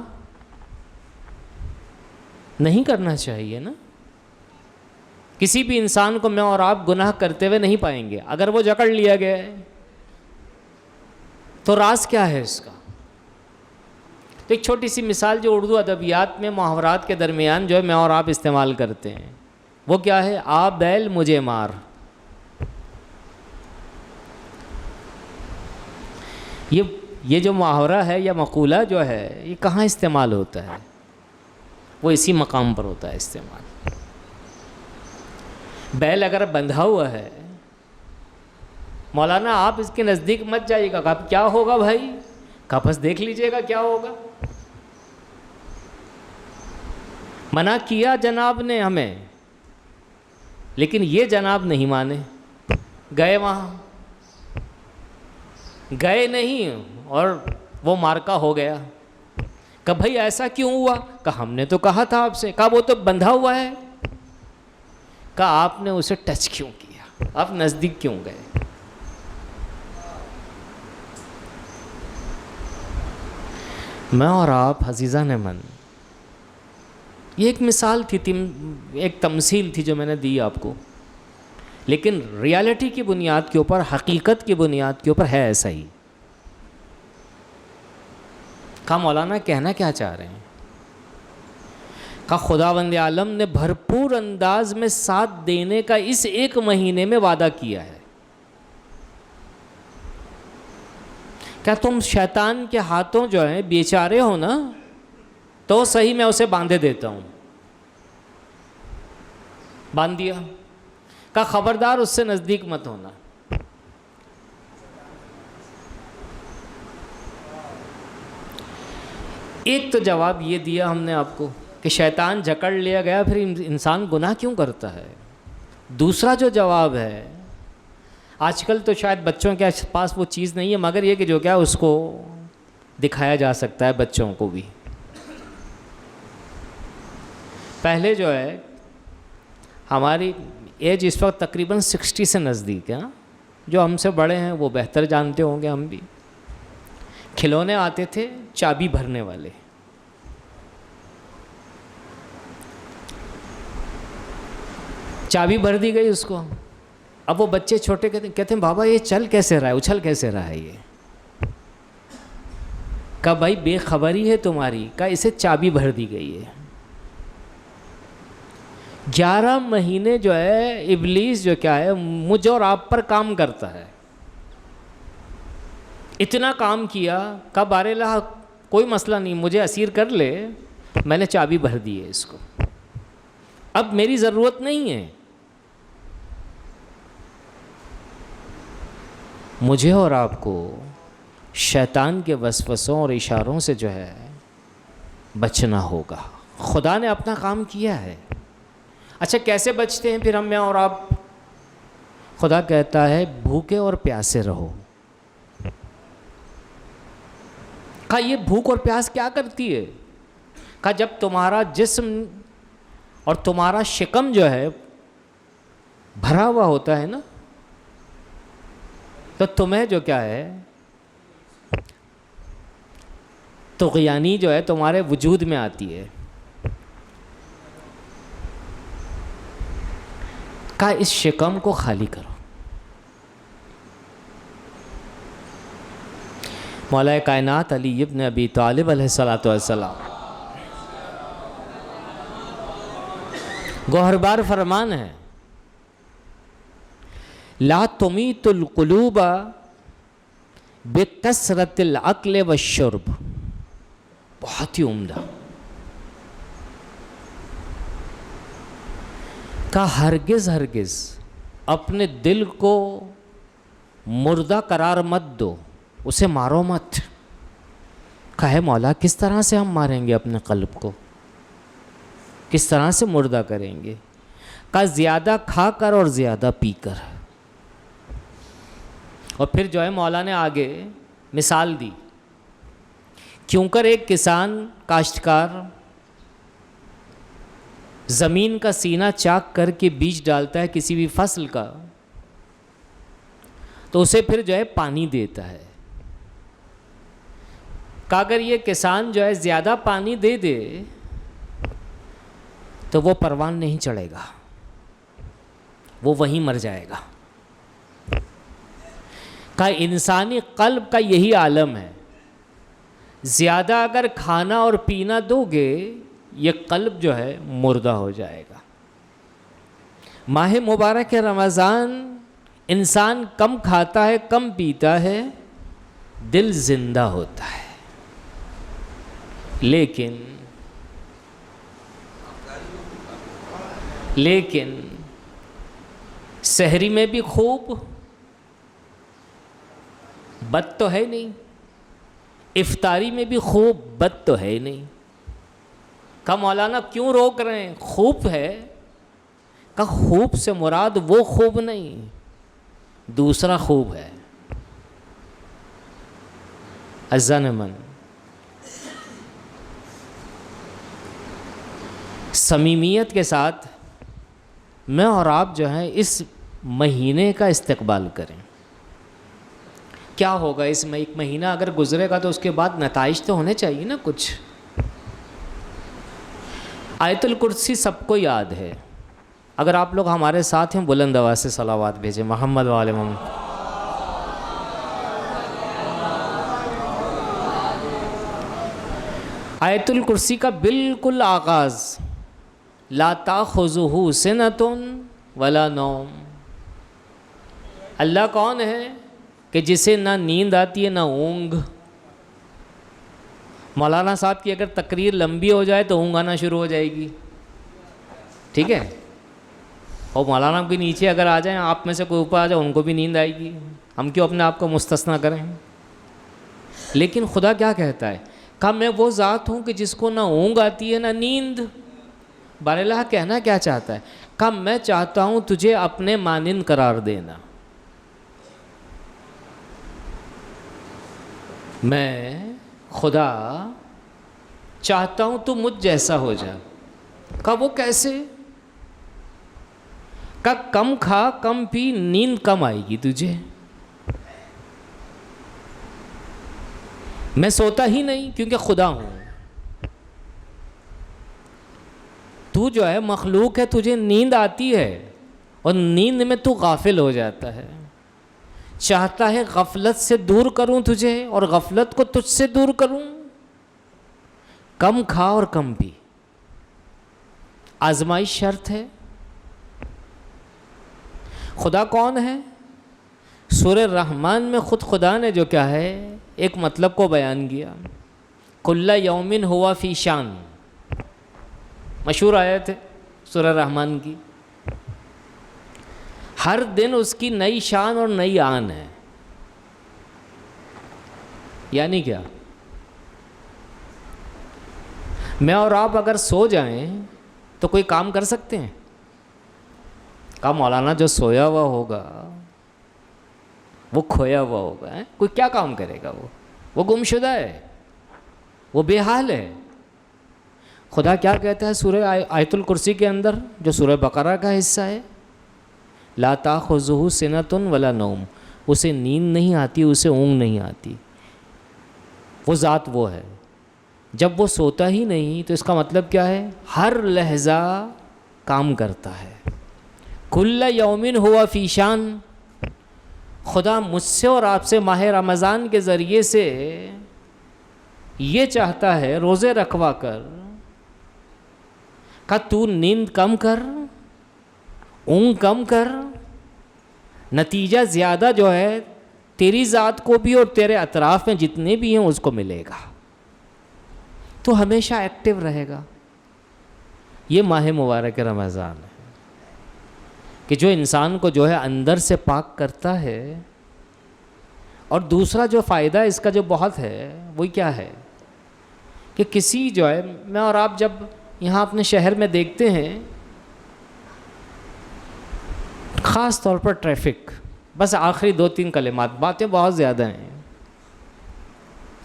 نہیں کرنا چاہیے نا. کسی بھی انسان کو میں اور آپ گناہ کرتے ہوئے نہیں پائیں گے. اگر وہ جکڑ لیا گیا ہے تو راز کیا ہے اس کا؟ تو ایک چھوٹی سی مثال جو اردو ادبیات میں محاورات کے درمیان جو ہے میں اور آپ استعمال کرتے ہیں، وہ کیا ہے؟ آ بیل مجھے مار. یہ جو محاورہ ہے یا مقولہ جو ہے، یہ کہاں استعمال ہوتا ہے؟ وہ اسی مقام پر ہوتا ہے استعمال. بیل اگر بندھا ہوا ہے، مولانا آپ اس کے نزدیک مت جائیے گا. اب کیا ہوگا بھائی؟ بس دیکھ لیجئے گا کیا ہوگا. منع کیا جناب نے ہمیں، لیکن یہ جناب نہیں مانے، گئے وہاں، گئے نہیں اور وہ مارکا ہو گیا. کہ بھائی ایسا کیوں ہوا؟ کہ ہم نے تو کہا تھا آپ سے. کہا وہ تو بندھا ہوا ہے. کہا آپ نے اسے ٹچ کیوں کیا؟ آپ نزدیک کیوں گئے؟ میں اور آپ عزیزان من، یہ ایک مثال تھی، ایک تمثیل تھی جو میں نے دی آپ کو، لیکن ریالٹی کی بنیاد کے اوپر، حقیقت کی بنیاد کے اوپر ہے ایسا ہی. کہا مولانا کہنا کیا چاہ رہے ہیں؟ کہا خداوند عالم نے بھرپور انداز میں ساتھ دینے کا اس ایک مہینے میں وعدہ کیا ہے. کیا تم شیطان کے ہاتھوں جو ہیں بیچارے ہو نا، تو صحیح میں اسے باندھے دیتا ہوں. باندھ دیا. کہا خبردار اس سے نزدیک مت ہونا. ایک تو جواب یہ دیا ہم نے آپ کو کہ شیطان جکڑ لیا گیا، پھر انسان گناہ کیوں کرتا ہے. دوسرا جو جواب ہے، آج کل تو شاید بچوں کے پاس وہ چیز نہیں ہے، مگر یہ کہ جو کیا اس کو دکھایا جا سکتا ہے بچوں کو بھی. پہلے جو ہے ہماری ایج اس وقت تقریباً 60 سے نزدیک ہے. جو ہم سے بڑے ہیں وہ بہتر جانتے ہوں گے. ہم بھی کھلونے آتے تھے چابی بھرنے والے. چابی بھر دی گئی اس کو. اب وہ بچے چھوٹے کہتے ہیں بابا یہ چل کیسے رہا ہے، اچھل کیسے رہا ہے یہ؟ کہا بھائی بے خبری ہے تمہاری. کہا اسے چابی بھر دی گئی ہے. 11 مہینے جو ہے ابلیس جو کیا ہے مجھ اور آپ پر کام کرتا ہے. اتنا کام کیا. کہا باراللہ کوئی مسئلہ نہیں، مجھے اسیر کر لے، میں نے چابی بھر دی ہے اس کو، اب میری ضرورت نہیں ہے. مجھے اور آپ کو شیطان کے وسوسوں اور اشاروں سے جو ہے بچنا ہوگا. خدا نے اپنا کام کیا ہے. اچھا کیسے بچتے ہیں پھر ہم میں اور آپ؟ خدا کہتا ہے بھوکے اور پیاسے رہو. کہا یہ بھوک اور پیاس کیا کرتی ہے؟ کہا جب تمہارا جسم اور تمہارا شکم جو ہے بھرا ہوا ہوتا ہے نا، تو تمہیں جو کیا ہے طغیانی جو ہے تمہارے وجود میں آتی ہے. کہا اس شکم کو خالی کرو. مولا کائنات علی ابن ابی طالب علیہ السلام گوہر فرمان ہے، لا تمیت القلوب بکثرت العقل والشرب. بہت ہی عمدہ کہ ہرگز اپنے دل کو مردہ قرار مت دو، اسے مارو مت. کہے مولا کس طرح سے ہم ماریں گے اپنے قلب کو، کس طرح سے مردہ کریں گے؟ کہا زیادہ کھا کر اور زیادہ پی کر. اور پھر جو ہے مولا نے آگے مثال دی، کیوں کر ایک کسان کاشتکار زمین کا سینہ چاک کر کے بیج ڈالتا ہے کسی بھی فصل کا، تو اسے پھر جو ہے پانی دیتا ہے. کہ اگر یہ کسان جو ہے زیادہ پانی دے دے تو وہ پروان نہیں چڑھے گا، وہ وہیں مر جائے گا. کہ انسانی قلب کا یہی عالم ہے، زیادہ اگر کھانا اور پینا دو گے یہ قلب جو ہے مردہ ہو جائے گا. ماہ مبارک رمضان انسان کم کھاتا ہے، کم پیتا ہے، دل زندہ ہوتا ہے. لیکن سحری میں بھی خوب، بد تو ہے نہیں، افطاری میں بھی خوب، بد تو ہے نہیں. کہ مولانا کیوں روک رہے ہیں؟ خوب ہے. کہ خوب سے مراد وہ خوب نہیں، دوسرا خوب ہے. عزیزان من، صمیمیت کے ساتھ میں اور آپ جو ہیں اس مہینے کا استقبال کریں. کیا ہوگا اس میں؟ ایک مہینہ اگر گزرے گا تو اس کے بعد نتائج تو ہونے چاہیے نا کچھ. آیت الکرسی سب کو یاد ہے. اگر آپ لوگ ہمارے ساتھ ہیں بلند آواز سے صلوات بھیجیں محمد و آل محمد. آیت الکرسی کا بالکل آغاز لا تاخذہ سنۃ ولا نوم. اللہ کون ہے کہ جسے نہ نیند آتی ہے نہ اونگ. مولانا صاحب کی اگر تقریر لمبی ہو جائے تو اونگ آنا شروع ہو جائے گی، ٹھیک ہے؟ اور مولانا بھی نیچے اگر آ جائیں، آپ میں سے کوئی اوپر آ جائے، ان کو بھی نیند آئے گی. ہم کیوں اپنے آپ کو مستثنیٰ کریں؟ لیکن خدا کیا کہتا ہے؟ کہ میں وہ ذات ہوں کہ جس کو نہ اونگ آتی ہے نہ نیند. بار اللہ کہنا کیا چاہتا ہے؟ کہ میں چاہتا ہوں تجھے اپنے مانند قرار دینا. میں خدا چاہتا ہوں تو مجھ جیسا ہو جا. کہ وہ کیسے؟ کہ کم کھا کم پی، نیند کم آئے گی تجھے. میں سوتا ہی نہیں کیونکہ خدا ہوں. تو جو ہے مخلوق ہے، تجھے نیند آتی ہے اور نیند میں تو غافل ہو جاتا ہے. چاہتا ہے غفلت سے دور کروں تجھے اور غفلت کو تجھ سے دور کروں. کم کھا اور کم پی. آزمائش شرط ہے. خدا کون ہے؟ سورہ رحمان میں خود خدا نے جو کیا ہے ایک مطلب کو بیان کیا. کل یوم ہوا فی شان، مشہور آیت ہے سورہ رحمان کی. ہر دن اس کی نئی شان اور نئی آن ہے. یعنی کیا؟ میں اور آپ اگر سو جائیں تو کوئی کام کر سکتے ہیں؟ کہا مولانا جو سویا ہوا ہوگا وہ کھویا ہوا ہوگا، کوئی کیا کام کرے گا؟ وہ گمشدہ ہے، وہ بے حال ہے. خدا کیا کہتا ہے سورہ آیت الکرسی کے اندر جو سورہ بقرہ کا حصہ ہے؟ لا تاخذہ سنۃ ولا نوم. اسے نیند نہیں آتی، اسے اونگ نہیں آتی. وہ ذات وہ ہے. جب وہ سوتا ہی نہیں تو اس کا مطلب کیا ہے؟ ہر لحظہ کام کرتا ہے. کل یوم ہوا فی شان. خدا مجھ سے اور آپ سے ماہ رمضان کے ذریعے سے یہ چاہتا ہے روزے رکھوا کر کہ تو نیند کم کر، اونگ کم کر، نتیجہ زیادہ جو ہے تیری ذات کو بھی اور تیرے اطراف میں جتنے بھی ہیں اس کو ملے گا، تو ہمیشہ ایکٹیو رہے گا۔ یہ ماہ مبارک رمضان ہے کہ جو انسان کو جو ہے اندر سے پاک کرتا ہے۔ اور دوسرا جو فائدہ اس کا جو بہت ہے وہ کیا ہے کہ کسی جو ہے، میں اور آپ جب یہاں اپنے شہر میں دیکھتے ہیں خاص طور پر ٹریفک، بس آخری 2-3 کلمات، باتیں بہت زیادہ ہیں،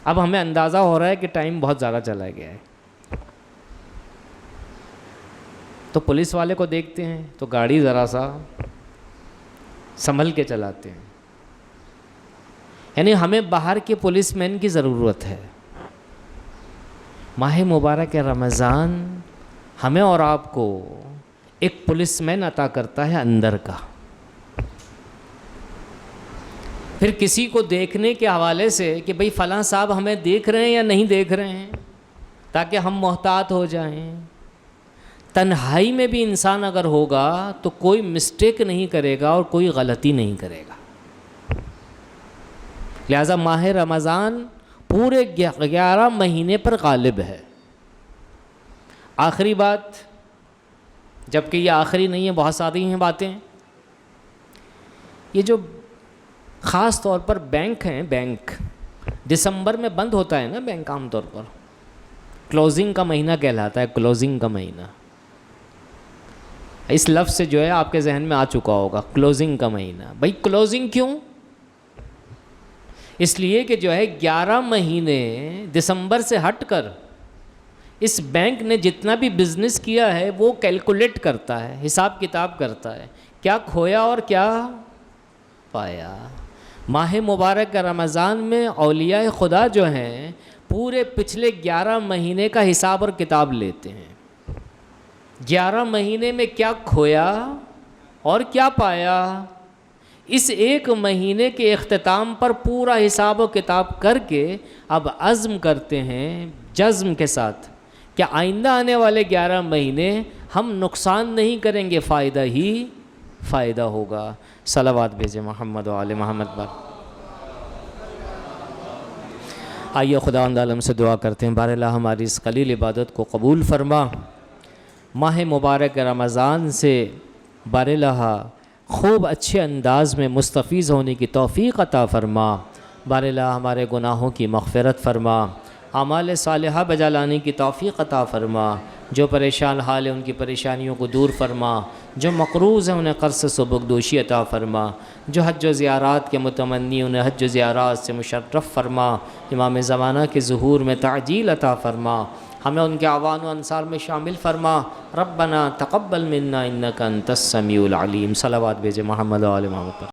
اب ہمیں اندازہ ہو رہا ہے کہ ٹائم بہت زیادہ چلا گیا ہے، تو پولیس والے کو دیکھتے ہیں تو گاڑی ذرا سا سنبھل کے چلاتے ہیں، یعنی ہمیں باہر کے پولیس مین کی ضرورت ہے۔ ماہ مبارک رمضان ہمیں اور آپ کو ایک پولیس مین عطا کرتا ہے اندر کا۔ پھر کسی کو دیکھنے کے حوالے سے کہ بھئی فلاں صاحب ہمیں دیکھ رہے ہیں یا نہیں دیکھ رہے ہیں، تاکہ ہم محتاط ہو جائیں۔ تنہائی میں بھی انسان اگر ہوگا تو کوئی مسٹیک نہیں کرے گا اور کوئی غلطی نہیں کرے گا۔ لہذا ماہ رمضان پورے 11 مہینے پر غالب ہے۔ آخری بات، جبکہ یہ آخری نہیں ہے، بہت ساری ہیں باتیں، یہ جو خاص طور پر بینک ہیں، بینک دسمبر میں بند ہوتا ہے نا، بینک عام طور پر کلوزنگ کا مہینہ کہلاتا ہے، کلوزنگ کا مہینہ، اس لفظ سے جو ہے آپ کے ذہن میں آ چکا ہوگا، کلوزنگ کا مہینہ۔ بھائی کلوزنگ کیوں؟ اس لیے کہ جو ہے 11 مہینے دسمبر سے ہٹ کر اس بینک نے جتنا بھی بزنس کیا ہے وہ کیلکولیٹ کرتا ہے، حساب کتاب کرتا ہے، کیا کھویا اور کیا پایا۔ ماہ مبارک رمضان میں اولیاء خدا جو ہیں پورے پچھلے 11 مہینے کا حساب اور کتاب لیتے ہیں، 11 مہینے میں کیا کھویا اور کیا پایا، اس ایک مہینے کے اختتام پر پورا حساب و کتاب کر کے اب عزم کرتے ہیں جزم کے ساتھ کہ آئندہ آنے والے 11 مہینے ہم نقصان نہیں کریں گے، فائدہ ہی فائدہ ہوگا۔ صلوات بھیجے محمد و آل محمد پر۔ آئیے خداوند عالم سے دعا کرتے ہیں، بار اللہ ہماری اس قلیل عبادت کو قبول فرما، ماہ مبارک رمضان سے بار اللہ خوب اچھے انداز میں مستفیض ہونے کی توفیق عطا فرما، بار اللہ ہمارے گناہوں کی مغفرت فرما، اعمال صالحہ بجا لانے کی توفیق عطا فرما، جو پریشان حال ہیں ان کی پریشانیوں کو دور فرما، جو مقروض ہیں انہیں قرض سے بخشش عطا فرما، جو حج و زیارات کے متمنی انہیں حج و زیارات سے مشرف فرما، امام زمانہ کے ظہور میں تعجیل عطا فرما، ہمیں ان کے اعوان و انصار میں شامل فرما۔ ربنا تقبل منا انک انت السمیع العلیم۔ صلوات بھیجے محمد و آل محمد پر۔